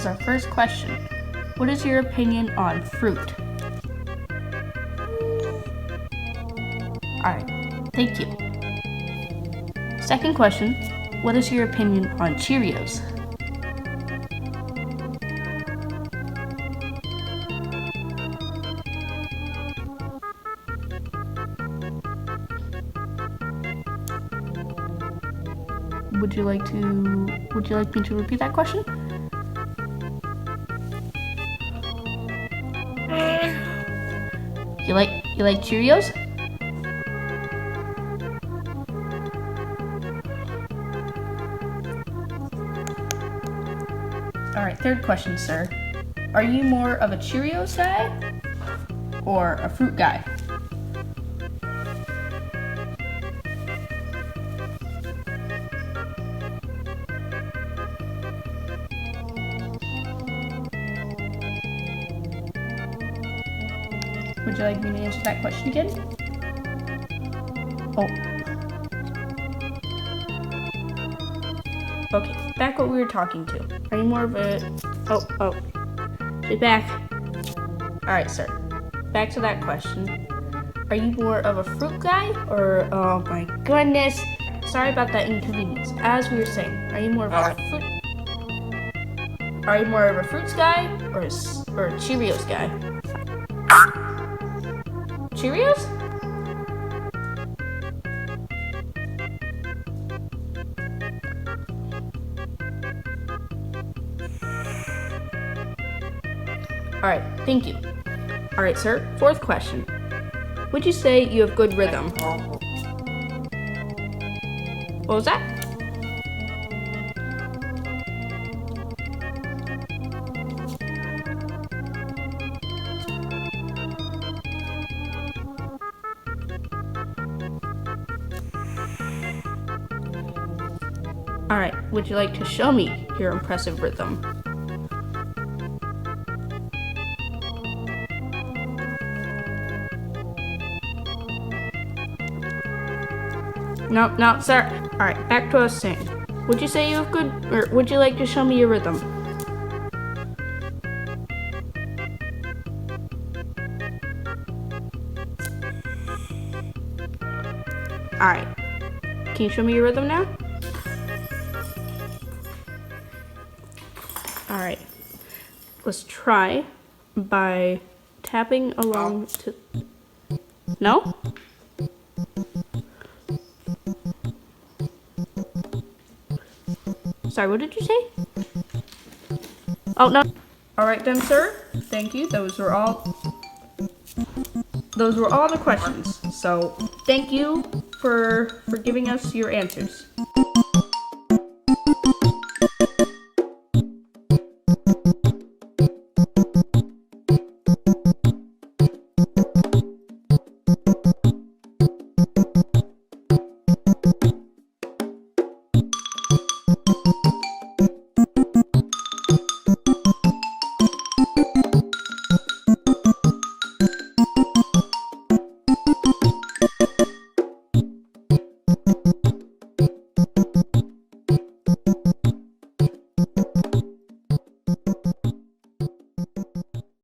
is our first question. What is your opinion on fruit? Alright, thank you. Second question. What is your opinion on Cheerios? Would you like me to repeat that question? You like Cheerios? Alright, third question, sir. Are you more of a Cheerios guy or a fruit guy? Would you like me to answer that question again? Oh. Okay, back what we were talking to. Are you more of a... Oh. She's back. Alright, sir. Back to that question. Are you more of a fruit guy or... Oh my goodness. Sorry about that inconvenience. As we were saying, are you more of a fruit... Are you more of a fruits guy or a Cheerios guy? Cheerios? Alright, thank you. Alright, sir. Fourth question. Would you say you have good rhythm? What was that? Alright, would you like to show me your impressive rhythm? No, sir. Alright, back to us saying. Would you say you have good, or would you like to show me your rhythm? Alright, can you show me your rhythm now? Alright, let's try by tapping along to... No? Sorry, what did you say? Oh, no. Alright then, sir. Thank you. Those were all the questions. So, thank you for giving us your answers.